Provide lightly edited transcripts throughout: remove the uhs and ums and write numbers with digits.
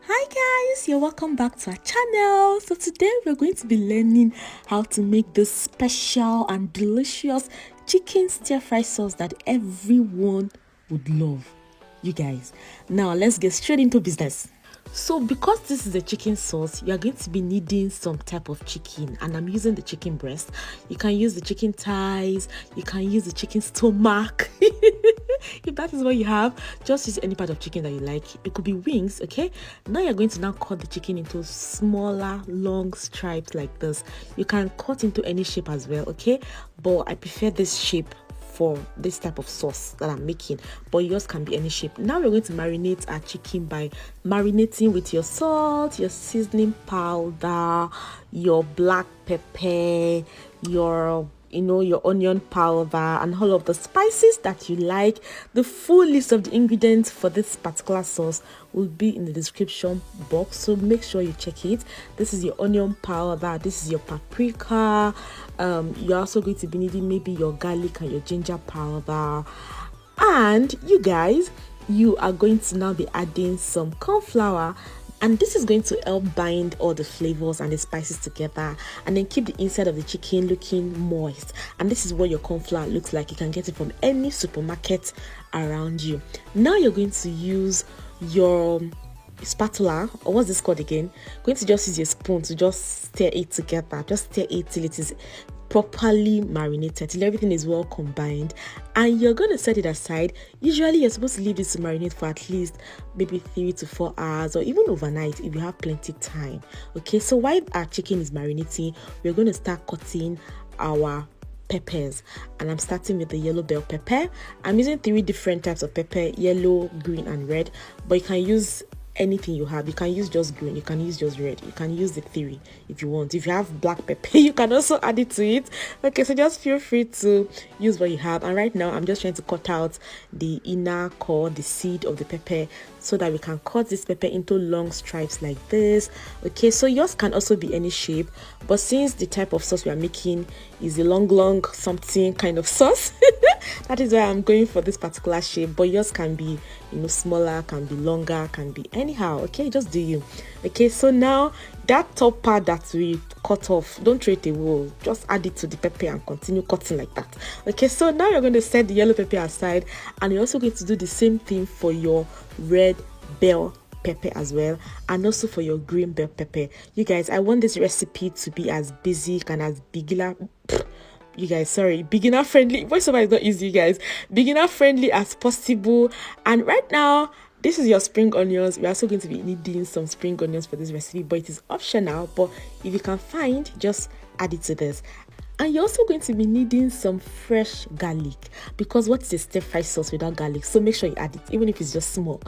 Hi guys, you're welcome back to our channel. So today we're going to be learning how to make this special and delicious chicken stir fry sauce that everyone would love. You guys, now let's get straight into business. So because this is a chicken sauce, you are going to be needing some type of chicken, and I'm using the chicken breast. You can use the chicken thighs, you can use the chicken stomach. If that is what you have, just use any part of chicken that you like. It could be wings. Okay, now you're going to now cut the chicken into smaller long stripes like this. You can cut into any shape as well, okay, but I prefer this shape for this type of sauce that I'm making, but yours can be any shape. Now we're going to marinate our chicken by marinating with your salt, your seasoning powder, your black pepper, your onion powder, and all of the spices that you like. The full list of the ingredients for this particular sauce will be in the description box, so make sure you check it. This is your onion powder, this is your paprika. You're also going to be needing maybe your garlic and your ginger powder, and you guys, you are going to now be adding some corn flour, and this is going to help bind all the flavors and the spices together and then keep the inside of the chicken looking moist. And this is what your corn flour looks like. You can get it from any supermarket around you. Now you're going to use your spatula, or what's this called again? Going to just use your spoon to just stir it together. Just stir it till it is properly marinated, till everything is well combined, and you're going to set it aside. Usually you're supposed to leave this to marinate for at least maybe 3 to 4 hours, or even overnight if you have plenty time. Okay, so while our chicken is marinating, we're going to start cutting our peppers, and I'm starting with the yellow bell pepper. I'm using 3 different types of pepper: yellow, green, and red, but you can use anything you have. You can use just green, you can use just red, you can use the 3 if you want. If you have black pepper, you can also add it to it. Okay, so just feel free to use what you have. And right now I'm just trying to cut out the inner core, the seed of the pepper, so that we can cut this pepper into long stripes like this. Okay, so yours can also be any shape, but since the type of sauce we are making is a long something kind of sauce, that is why I'm going for this particular shape. But yours can be, smaller, can be longer, can be anyhow. Okay, just do you. Okay, so now that top part that we cut off, don't throw it away, just add it to the pepper and continue cutting like that. Okay, so now you're going to set the yellow pepper aside, and you're also going to do the same thing for your red bell pepper as well, and also for your green bell pepper. You guys, I want this recipe to be as basic and as beginner friendly. Voiceover is not easy, you guys. Beginner friendly as possible. And right now, this is your spring onions. We're also going to be needing some spring onions for this recipe, but it is optional. But if you can find, just add it to this. And you're also going to be needing some fresh garlic, because what is a stir fry sauce without garlic? So make sure you add it, even if it's just small.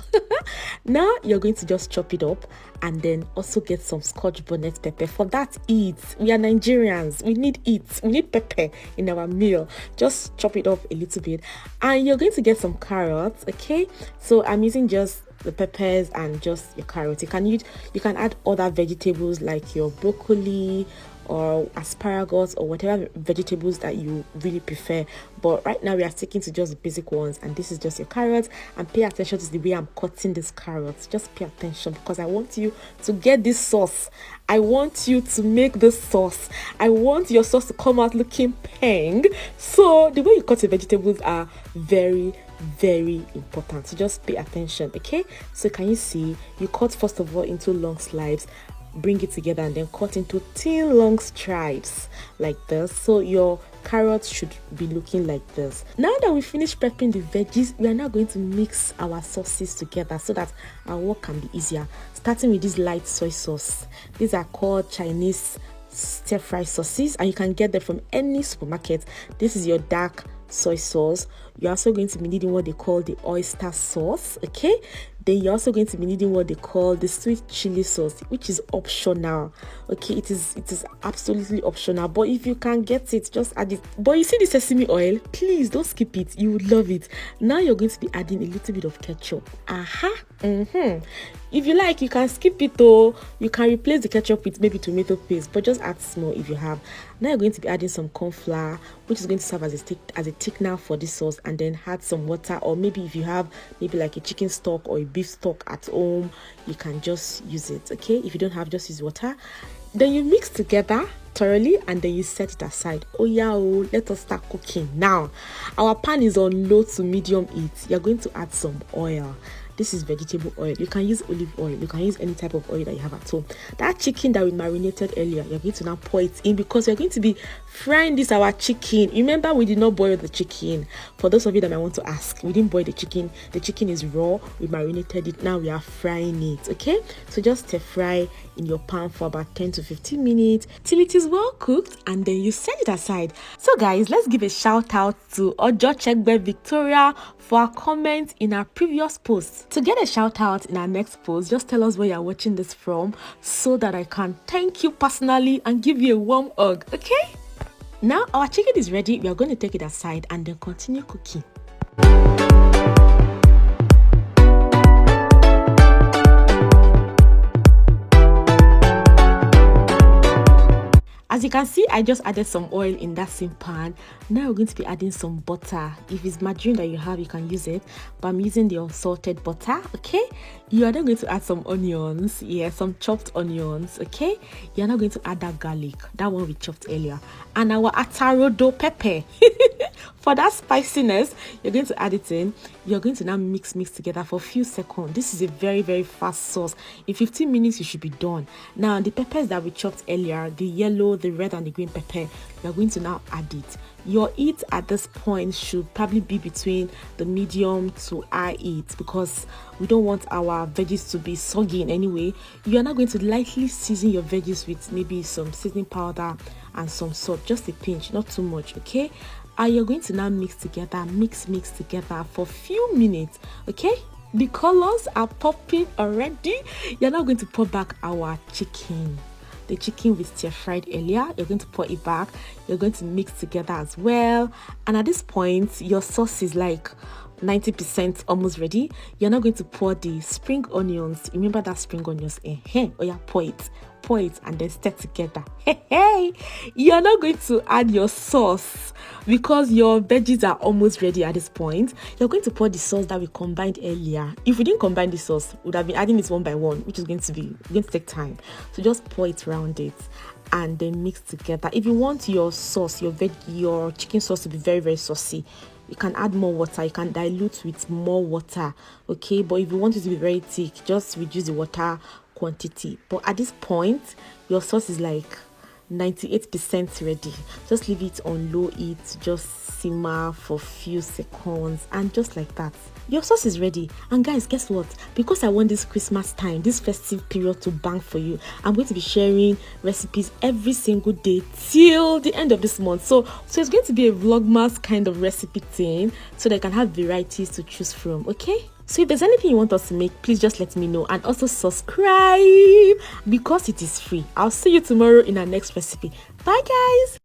Now you're going to just chop it up, and then also get some scotch bonnet pepper. For that, eat. We are Nigerians. We need it. We need pepper in our meal. Just chop it up a little bit, and you're going to get some carrots. Okay, so I'm using just the peppers and just your carrots. You can add other vegetables like your broccoli or asparagus or whatever vegetables that you really prefer, but right now we are sticking to just the basic ones. And this is just your carrots, and pay attention to the way I'm cutting these carrots. Just pay attention, because I want you to get this sauce. I want you to make this sauce. I want your sauce to come out looking peng. So the way you cut your vegetables are very important, so just pay attention. Okay, so can you see, you cut first of all into long slices, bring it together, and then cut into thin long stripes like this. So your carrots should be looking like this. Now that we finished prepping the veggies, we are now going to mix our sauces together so that our work can be easier. Starting with this light soy sauce. These are called Chinese stir fry sauces, and you can get them from any supermarket. This is your dark soy sauce. You're also going to be needing what they call the oyster sauce. Okay, then you're also going to be needing what they call the sweet chili sauce, which is optional. Okay, it is absolutely optional, but if you can get it, just add it. But you see the sesame oil, please don't skip it, you would love it. Now you're going to be adding a little bit of ketchup. If you like, you can skip it, though. You can replace the ketchup with maybe tomato paste, but just add small if you have. Now you're going to be adding some corn flour, which is going to serve as a thickener for this sauce, and then add some water, or maybe if you have maybe like a chicken stock or a beef stock at home, you can just use it. Okay, if you don't have, just use water. Then you mix together thoroughly and then you set it aside. Oh yeah, let us start cooking now. Our pan is on low to medium heat. You're going to add some oil. This is vegetable oil. You can use olive oil. You can use any type of oil that you have at home. That chicken that we marinated earlier, you're going to now pour it in because we're going to be frying this our chicken. Remember, we did not boil the chicken. For those of you that might want to ask, we didn't boil the chicken. The chicken is raw. We marinated it. Now we are frying it. Okay, so just fry in your pan for about 10 to 15 minutes till it is well cooked, and then you set it aside. So guys, let's give a shout out to Ojo Chegbe Victoria for our comment in our previous post. To get a shout out in our next post, just tell us where you're watching this from so that I can thank you personally and give you a warm hug. Okay, now our chicken is ready. We are going to take it aside and then continue cooking. As you can see, I just added some oil in that same pan. Now we're going to be adding some butter. If it's margarine that you have, you can use it, but I'm using the unsalted butter. Okay, you are then going to add some onions. Yeah, some chopped onions. Okay, you're now going to add that garlic, that one we chopped earlier, and our atarodo pepper. For that spiciness, you're going to add it in. You're going to now mix together for a few seconds. This is a very, very fast sauce. In 15 minutes, you should be done. Now, the peppers that we chopped earlier, the yellow, the red, and the green pepper, you're going to now add it. Your heat at this point should probably be between the medium to high heat because we don't want our veggies to be soggy in any way. You are now going to lightly season your veggies with maybe some seasoning powder and some salt, just a pinch, not too much. Okay, and you're going to now mix together for a few minutes. Okay, the colors are popping already. You're now going to pour back our chicken. The chicken we stir fried earlier, you're going to pour it back. You're going to mix together as well. And at this point, your sauce is like 90% almost ready. You're now going to pour the spring onions. Remember that spring onions? Oh yeah, pour it and then stir together. Hey, you're now going to add your sauce because your veggies are almost ready at this point. You're going to pour the sauce that we combined earlier. If we didn't combine the sauce, we would have been adding this one by one, which is going to take time. So just pour it around it and then mix together. If you want your sauce, your chicken sauce to be very, very saucy, you can add more water. You can dilute with more water. Okay, but if you want it to be very thick, just reduce the water quantity. But at this point, your sauce is like 98% ready. Just leave it on low heat, just simmer for a few seconds, and just like that, your sauce is ready. And guys, guess what? Because I want this Christmas time, this festive period to bang for you, I'm going to be sharing recipes every single day till the end of this month. So it's going to be a vlogmas kind of recipe thing, so that I can have varieties to choose from. Okay, so if there's anything you want us to make, please just let me know, and also subscribe because it is free. I'll see you tomorrow in our next recipe. Bye guys.